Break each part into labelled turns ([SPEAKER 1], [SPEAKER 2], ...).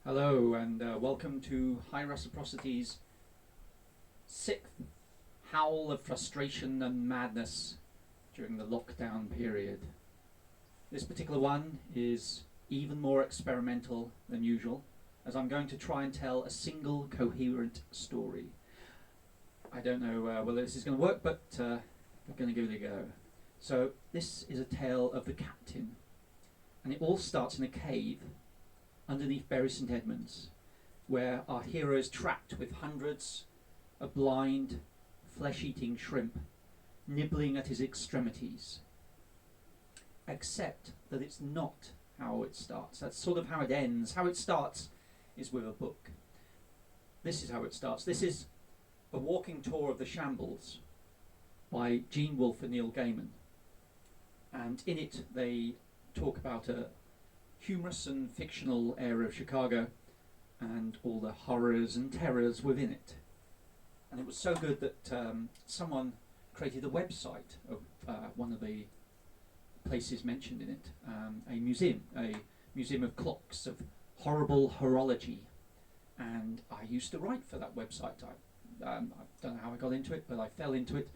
[SPEAKER 1] Hello and welcome to Hi-Reciprocity's sixth howl of frustration and madness during the lockdown period. This particular one is even more experimental than usual, as I'm going to try and tell a single coherent story. I don't know whether this is going to work, but I'm going to give it a go. So this is a tale of the captain, and it all starts in a cave underneath Bury St Edmunds, where our hero is trapped with hundreds of blind, flesh-eating shrimp nibbling at his extremities. Except that it's not how it starts. That's sort of how it ends. How it starts is with a book. This is how it starts. This is A Walking Tour of the Shambles by Gene Wolfe and Neil Gaiman. And in it they talk about a humorous and fictional area of Chicago and all the horrors and terrors within it. And it was so good that someone created a website of one of the places mentioned in it, a museum of clocks, of horrible horology. And I used to write for that website. I don't know how I got into it, but I fell into it.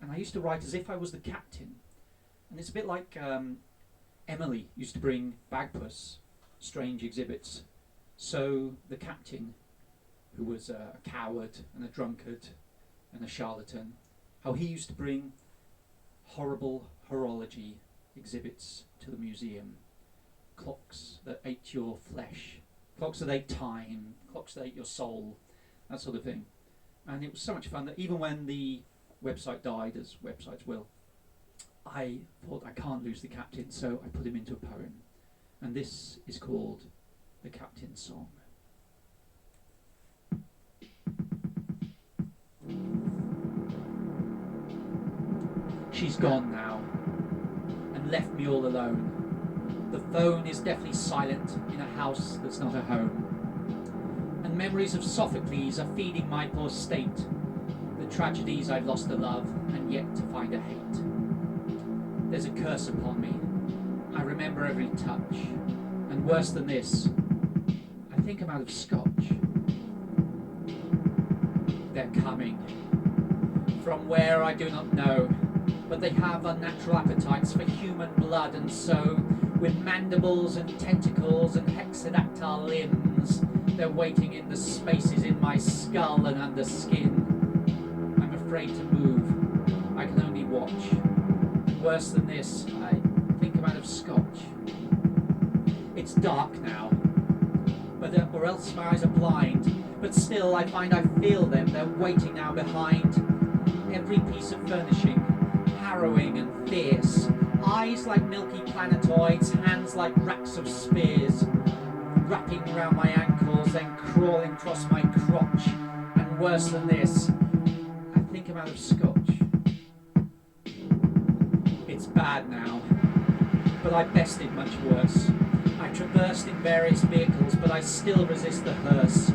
[SPEAKER 1] And I used to write as if I was the captain. And it's a bit like Emily used to bring Bagpuss strange exhibits. So the captain, who was a coward and a drunkard and a charlatan, how he used to bring horrible horology exhibits to the museum. Clocks that ate your flesh, clocks that ate time, clocks that ate your soul, that sort of thing. And it was so much fun that even when the website died, as websites will, I thought I can't lose the captain, so I put him into a poem. And this is called The Captain's Song. She's gone now, and left me all alone. The phone is deathly silent in a house that's not a home. And memories of Sophocles are feeding my poor state. The tragedies I've lost a love, and yet to find a hate. There's a curse upon me. I remember every touch. And worse than this, I think I'm out of scotch. They're coming. From where I do not know. But they have unnatural appetites for human blood, and so, with mandibles and tentacles and hexadactyl limbs, they're waiting in the spaces in my skull and under skin. I'm afraid to move. I can only watch. Worse than this, I think I'm out of scotch. It's dark now, or else my eyes are blind. But still, I find I feel them. They're waiting now behind every piece of furnishing, harrowing and fierce. Eyes like milky planetoids, hands like racks of spears, wrapping round my ankles, then crawling across my crotch. And worse than this, I think I'm out of scotch. It's bad now, but I bested much worse. I traversed in various vehicles, but I still resist the hearse.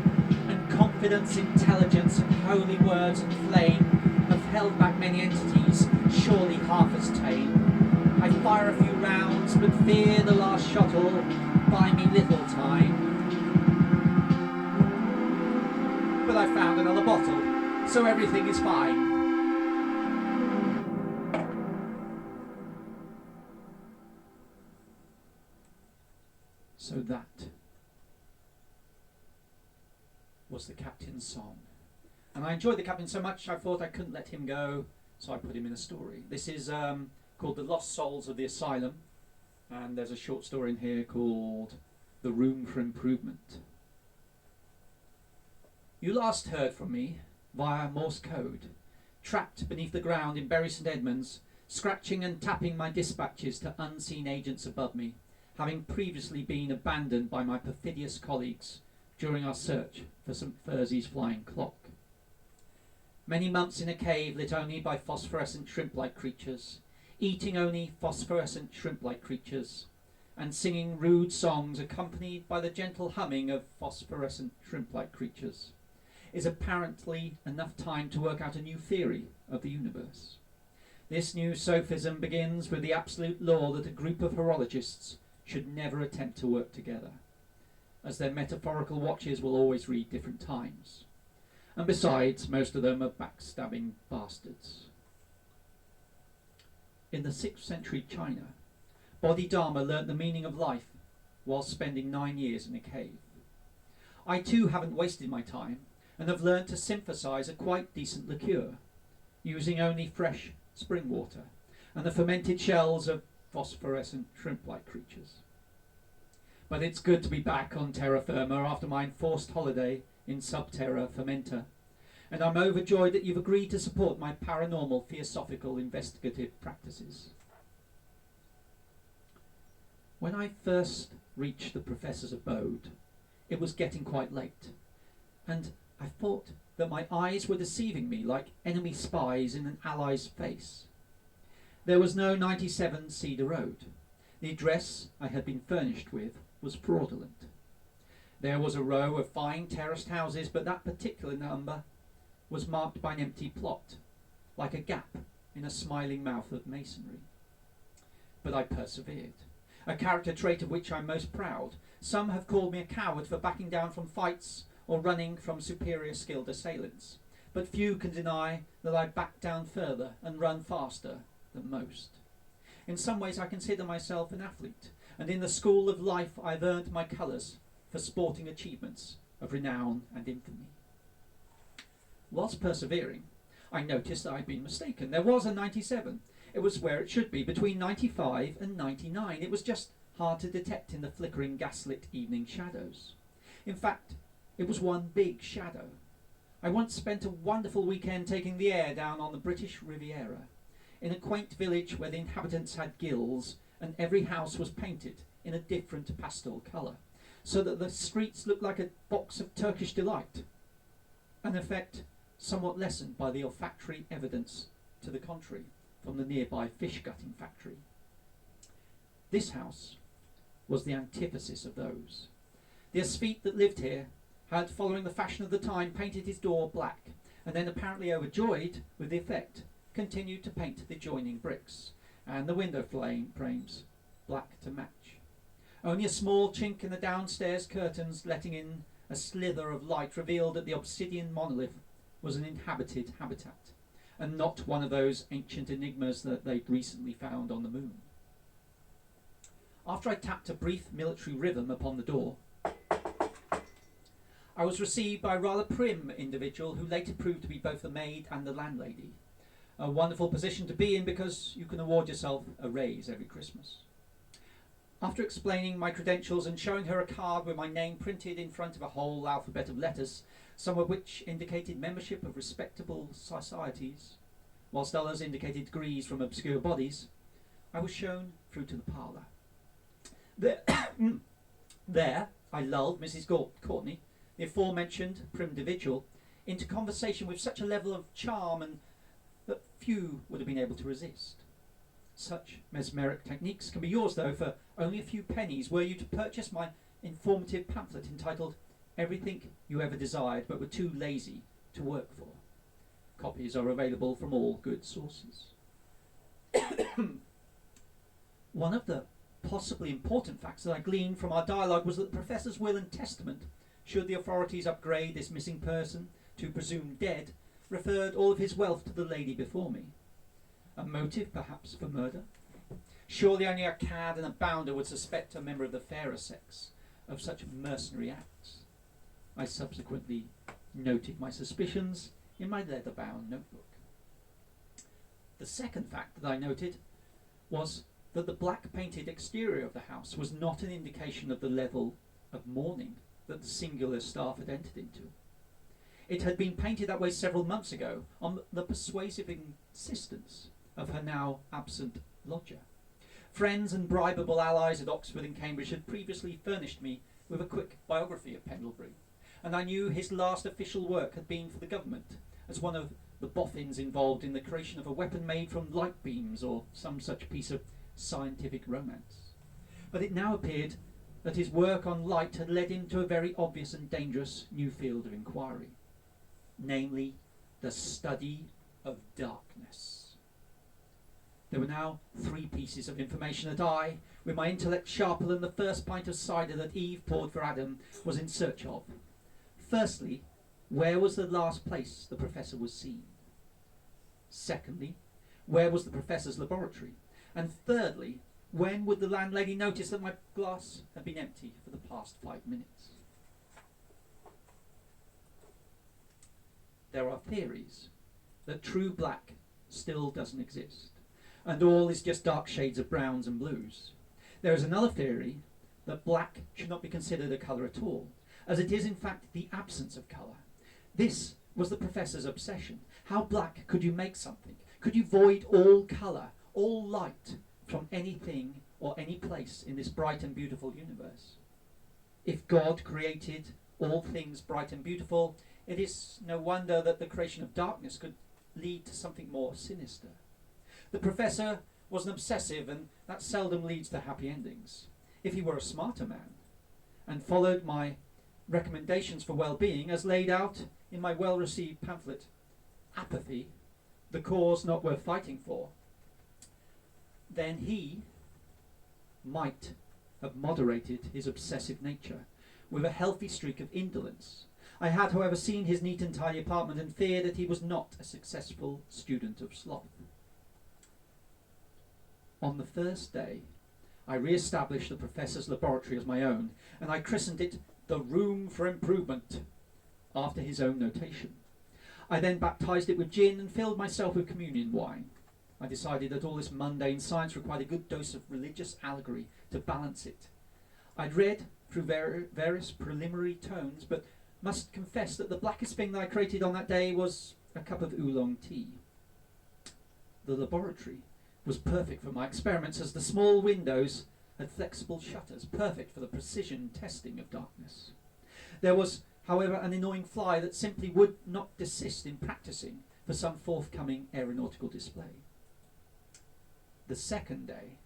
[SPEAKER 1] And confidence, intelligence, and holy words and flame have held back many entities, surely half as tame. I fire a few rounds, but fear the last shot'll buy me little time. But I found another bottle, so everything is fine. So that was the captain's song. And I enjoyed the captain so much I thought I couldn't let him go, so I put him in a story. This is called The Lost Souls of the Asylum, and there's a short story in here called The Room for Improvement. You last heard from me via Morse code, trapped beneath the ground in Bury St Edmunds, scratching and tapping my dispatches to unseen agents above me, having previously been abandoned by my perfidious colleagues during our search for St Thursey's flying clock. Many months in a cave lit only by phosphorescent shrimp-like creatures, eating only phosphorescent shrimp-like creatures, and singing rude songs accompanied by the gentle humming of phosphorescent shrimp-like creatures, is apparently enough time to work out a new theory of the universe. This new sophism begins with the absolute law that a group of horologists should never attempt to work together. as their metaphorical watches will always read different times. And besides, most of them are backstabbing bastards. In the 6th century China, Bodhidharma learnt the meaning of life while spending 9 years in a cave. I too haven't wasted my time and have learnt to synthesize a quite decent liqueur, using only fresh spring water and the fermented shells of phosphorescent shrimp-like creatures. But it's good to be back on terra firma after my enforced holiday in Subterra Fermenta, and I'm overjoyed that you've agreed to support my paranormal theosophical investigative practices. When I first reached the professor's abode, it was getting quite late, and I thought that my eyes were deceiving me like enemy spies in an ally's face. There was no 97 Cedar Road. The address I had been furnished with was fraudulent. There was a row of fine terraced houses, but that particular number was marked by an empty plot, like a gap in a smiling mouth of masonry. But I persevered, a character trait of which I'm most proud. Some have called me a coward for backing down from fights or running from superior skilled assailants, but few can deny that I back down further and run faster than most. In some ways I consider myself an athlete, and in the school of life I've earned my colours for sporting achievements of renown and infamy. Whilst persevering, I noticed that I'd been mistaken. There was a 97. It was where it should be, between 95 and 99. It was just hard to detect in the flickering gaslit evening shadows. In fact, it was one big shadow. I once spent a wonderful weekend taking the air down on the British Riviera, in a quaint village where the inhabitants had gills and every house was painted in a different pastel colour, so that the streets looked like a box of Turkish delight, an effect somewhat lessened by the olfactory evidence to the contrary from the nearby fish gutting factory. This house was the antithesis of those. The aesthete that lived here had, following the fashion of the time, painted his door black, and then, apparently overjoyed with the effect, continued to paint the adjoining bricks and the window frames black to match. Only a small chink in the downstairs curtains, letting in a slither of light, revealed that the obsidian monolith was an inhabited habitat, and not one of those ancient enigmas that they'd recently found on the moon. After I tapped a brief military rhythm upon the door, I was received by a rather prim individual who later proved to be both the maid and the landlady. A wonderful position to be in, because you can award yourself a raise every Christmas. After explaining my credentials and showing her a card with my name printed in front of a whole alphabet of letters, some of which indicated membership of respectable societies, whilst others indicated degrees from obscure bodies, I was shown through to the parlour. There I lulled Mrs. Courtney, the aforementioned prim individual, into conversation with such a level of charm and that few would have been able to resist. Such mesmeric techniques can be yours, though, for only a few pennies, were you to purchase my informative pamphlet entitled Everything You Ever Desired But Were Too Lazy to Work For. Copies are available from all good sources. One of the possibly important facts that I gleaned from our dialogue was that the Professor's will and testament, should the authorities upgrade this missing person to presumed dead, referred all of his wealth to the lady before me. A motive, perhaps, for murder? Surely only a cad and a bounder would suspect a member of the fairer sex of such mercenary acts. I subsequently noted my suspicions in my leather-bound notebook. The second fact that I noted was that the black-painted exterior of the house was not an indication of the level of mourning that the singular staff had entered into. It had been painted that way several months ago on the persuasive insistence of her now absent lodger. Friends and bribable allies at Oxford and Cambridge had previously furnished me with a quick biography of Pendlebury, and I knew his last official work had been for the government, as one of the boffins involved in the creation of a weapon made from light beams or some such piece of scientific romance. But it now appeared that his work on light had led him to a very obvious and dangerous new field of inquiry, namely the study of darkness. There were now 3 pieces of information that I, with my intellect sharper than the first pint of cider that Eve poured for Adam, was in search of. Firstly, where was the last place the professor was seen? Secondly, where was the professor's laboratory? And thirdly, when would the landlady notice that my glass had been empty for the past 5 minutes? There are theories that true black still doesn't exist, and all is just dark shades of browns and blues. There is another theory that black should not be considered a colour at all, as it is in fact the absence of colour. This was the professor's obsession. How black could you make something? Could you void all colour, all light from anything or any place in this bright and beautiful universe? If God created all things bright and beautiful, it is no wonder that the creation of darkness could lead to something more sinister. The professor was an obsessive, and that seldom leads to happy endings. If he were a smarter man and followed my recommendations for well-being as laid out in my well-received pamphlet, Apathy, the Cause Not Worth Fighting For, then he might have moderated his obsessive nature with a healthy streak of indolence. I had, however, seen his neat and tidy apartment and feared that he was not a successful student of sloth. On the first day, I re-established the professor's laboratory as my own, and I christened it the Room for Improvement, after his own notation. I then baptized it with gin and filled myself with communion wine. I decided that all this mundane science required a good dose of religious allegory to balance it. I'd read through various preliminary tones, but must confess that the blackest thing that I created on that day was a cup of oolong tea. The laboratory was perfect for my experiments, as the small windows had flexible shutters, perfect for the precision testing of darkness. There was, however, an annoying fly that simply would not desist in practicing for some forthcoming aeronautical display. The second day,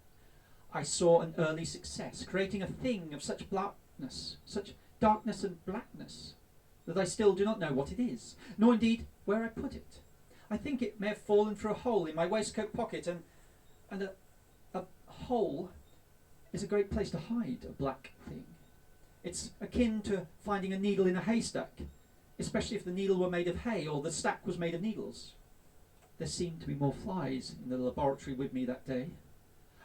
[SPEAKER 1] I saw an early success, creating a thing of such blackness, such darkness and blackness, that I still do not know what it is, nor indeed where I put it. I think it may have fallen through a hole in my waistcoat pocket, and a hole is a great place to hide a black thing. It's akin to finding a needle in a haystack, especially if the needle were made of hay or the stack was made of needles. There seemed to be more flies in the laboratory with me that day.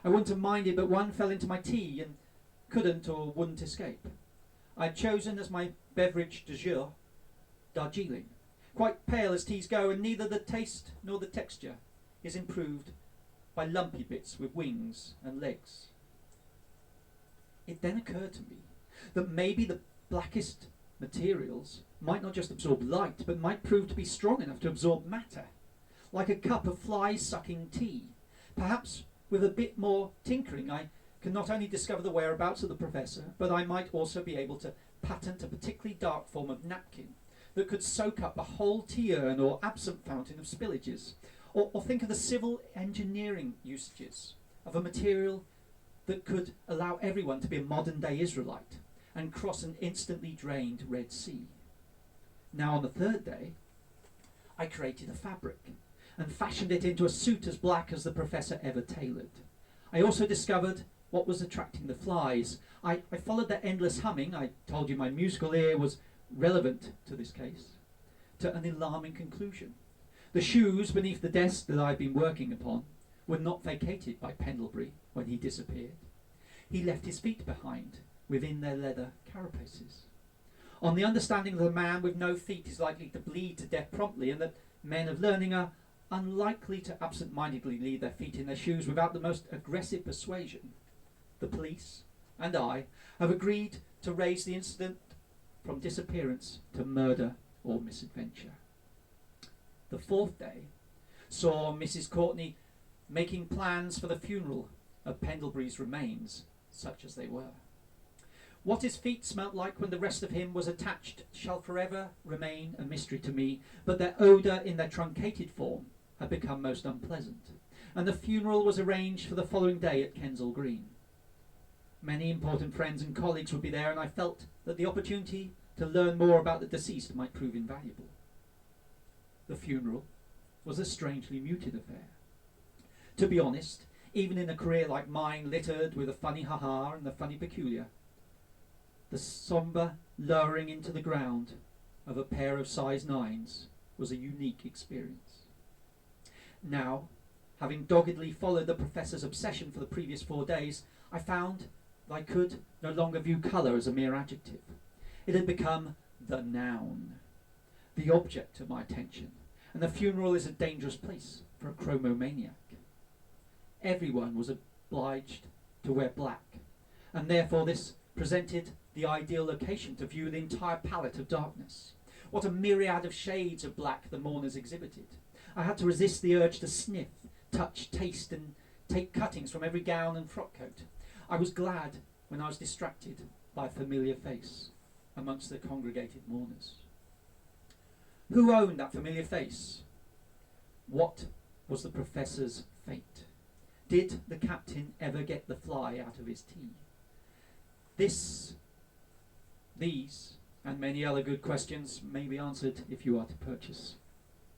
[SPEAKER 1] I wouldn't have minded, but one fell into my tea and couldn't or wouldn't escape. I had chosen as my beverage du jour Darjeeling, quite pale as teas go, and neither the taste nor the texture is improved by lumpy bits with wings and legs. It then occurred to me that maybe the blackest materials might not just absorb light, but might prove to be strong enough to absorb matter, like a cup of fly-sucking tea. Perhaps with a bit more tinkering I can not only discover the whereabouts of the professor, but I might also be able to patent a particularly dark form of napkin that could soak up a whole tea urn or absinthe fountain of spillages. Or think of the civil engineering usages of a material that could allow everyone to be a modern-day Israelite and cross an instantly drained Red Sea. Now on the third day, I created a fabric and fashioned it into a suit as black as the professor ever tailored. I also discovered what was attracting the flies. I followed their endless humming. I told you my musical ear was relevant to this case, to an alarming conclusion. The shoes beneath the desk that I'd been working upon were not vacated by Pendlebury when he disappeared. He left his feet behind within their leather carapaces, on the understanding that a man with no feet is likely to bleed to death promptly, and that men of learning are unlikely to absent-mindedly leave their feet in their shoes without the most aggressive persuasion. The police and I have agreed to raise the incident from disappearance to murder or misadventure. The fourth day saw Mrs. Courtney making plans for the funeral of Pendlebury's remains, such as they were. What his feet smelt like when the rest of him was attached shall forever remain a mystery to me, but their odour in their truncated form had become most unpleasant, and the funeral was arranged for the following day at Kensal Green. Many important friends and colleagues would be there, and I felt that the opportunity to learn more about the deceased might prove invaluable. The funeral was a strangely muted affair. To be honest, even in a career like mine, littered with the funny ha-ha and the funny peculiar. The sombre lowering into the ground of a pair of size 9s was a unique experience. Now, having doggedly followed the professor's obsession for the previous 4 days, I found that I could no longer view colour as a mere adjective. It had become the noun, the object of my attention, and the funeral is a dangerous place for a chromomaniac. Everyone was obliged to wear black, and therefore this presented the ideal location to view the entire palette of darkness. What a myriad of shades of black the mourners exhibited. I had to resist the urge to sniff, touch, taste, and take cuttings from every gown and frock coat. I was glad when I was distracted by a familiar face amongst the congregated mourners. Who owned that familiar face? What was the professor's fate? Did the captain ever get the fly out of his tea? These, and many other good questions may be answered if you are to purchase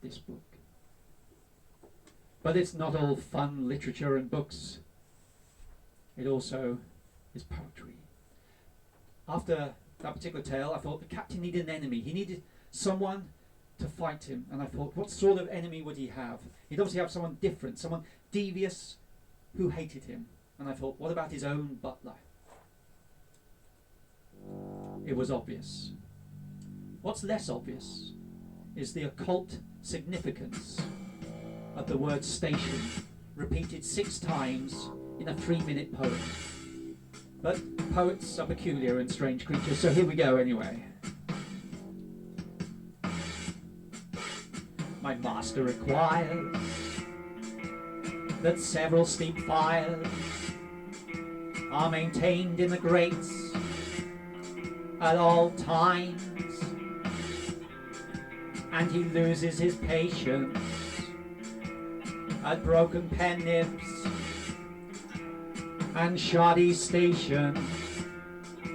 [SPEAKER 1] this book. But it's not all fun literature and books. It also is poetry. After that particular tale, I thought the captain needed an enemy. He needed someone to fight him. And I thought, what sort of enemy would he have? He'd obviously have someone different, someone devious who hated him. And I thought, what about his own butler? It was obvious. What's less obvious is the occult significance of the word station, repeated 6 times in a 3-minute poem. But poets are peculiar and strange creatures, so here we go anyway. My master requires that several steep fires are maintained in the grates at all times, and he loses his patience at broken pen nibs and shoddy station,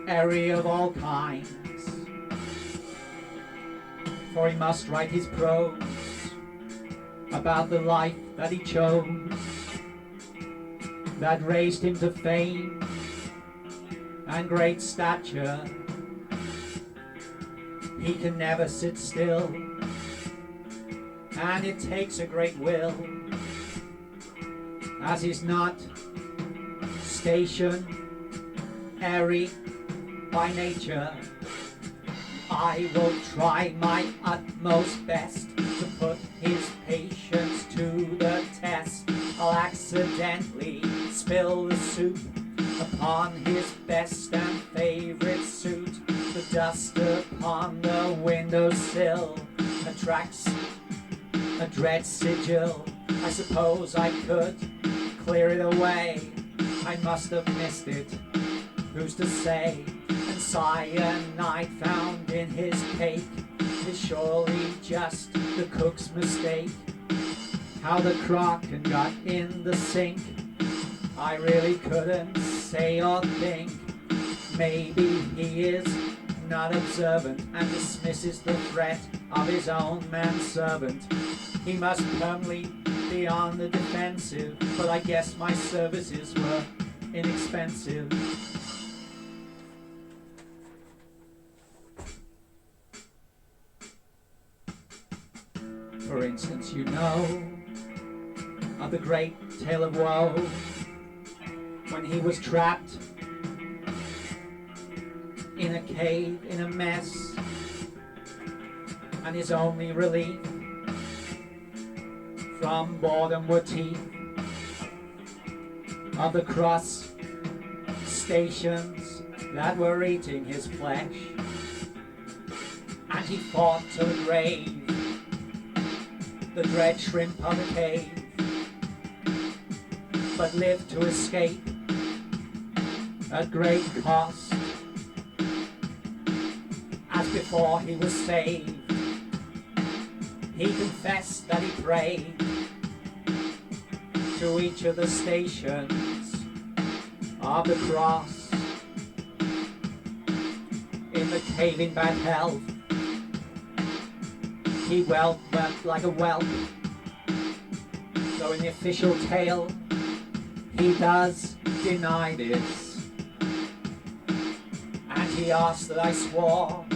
[SPEAKER 1] airy of all kinds. For he must write his prose about the life that he chose, that raised him to fame and great stature. He can never sit still, and it takes a great will, as he's not stationary by nature. I will try my utmost best to put his patience to the test. I'll accidentally spill the soup upon his best and favorite suit. The dust upon the windowsill attracts a dread sigil. I suppose I could clear it away. I must have missed it, who's to say? And cyanide found in his cake is surely just the cook's mistake. How the Kraken got in the sink, I really couldn't say or think. Maybe he is not observant and dismisses the threat of his own manservant. He must permanently be on the defensive, but I guess my services were inexpensive. For instance, you know of the great tale of woe, when he was trapped in a cave, in a mess, and his only relief from boredom were teeth of the cross stations that were eating his flesh. And he fought to the grave, the dread shrimp of the cave, but lived to escape at great cost. As before he was saved, he confessed that he prayed to each of the stations of the cross. In the cave in bad health, he wept like a whelp, though in the official tale He does deny this, and he asked that I swore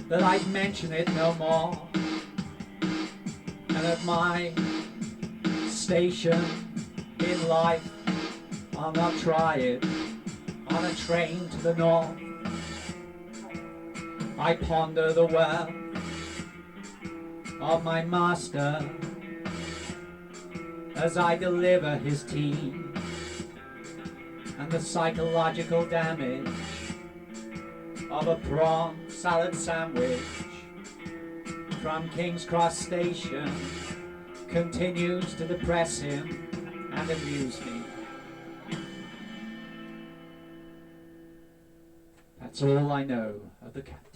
[SPEAKER 1] that I'd mention it no more, and at my station in life I'll not try it on a train to the north. I ponder the worth of my master as I deliver his tea, and the psychological damage of a prawn salad sandwich from King's Cross Station continues to depress him and amuse me. That's all I know of the cat.